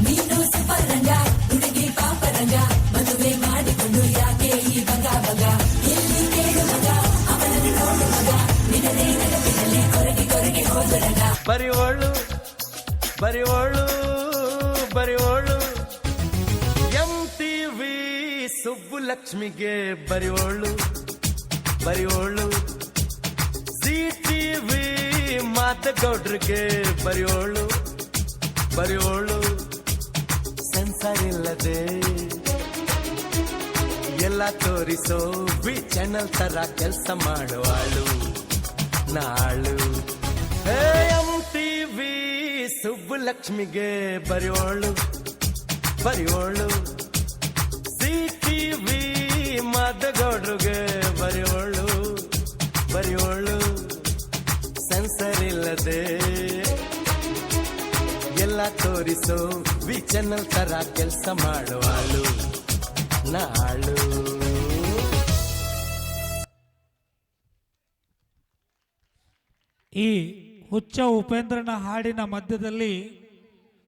ನೀನು ಸೂಪರ್ ರಂಗ ಹುಡುಗಿ ಪಾಪ ರಂಗ ಮದುವೆ ಮಾಡಿಕೊಂಡು ಯಾಕೆ ಈ ಬಗ ಬಗ ಎಲ್ಲಿ ಕೇಳು ಮಗ ಅವನನ್ನು ನೋಡು ಮಗ ನಿನ್ನದೇ ನೆನಪಿನಲ್ಲಿ ಕೊರಗಿ ಕೊರಗಿ ಹೋದ ರಂಗ ಬರಿವೋಳು ಬರಿವೋಳು ಬರಿವೋಳು MTV ಸುಬ್ಬುಲಕ್ಷ್ಮಿಗೆ ಬರಿವೋಳು ಬರಿವೋಳು CTV ಮಾತಗೌಡ್ರಿಗೆ ಬರಿವೋಳು ಬರಿವೋಳು ಸೆನ್ಸರ್ ಇಲ್ಲದೆ ಎಲ್ಲ ತೋರಿಸೋ ವಿ ಚಾನಲ್ ತರ ಕೆಲಸ ಮಾಡುವಾಳು ನಾಳು MTV ಸುಬ್ಬುಲಕ್ಷ್ಮಿಗೆ ಬರಿವೋಳು ಬರಿವೋಳು CTV ಮಾದಗೌಡ್ರಿಗೆ ಬರಿವೋಳು ಬರಿವೋಳು ಸೆನ್ಸರ್ ಇಲ್ಲದೆ ಎಲ್ಲ ತೋರಿಸೋ ವಿ ಚಾನಲ್ ತರ ಕೆಲಸ ಮಾಡುವಾಳು ನಾಳು. ಈ ಹುಚ್ಚ ಉಪೇಂದ್ರನ ಹಾಡಿನ ಮಧ್ಯದಲ್ಲಿ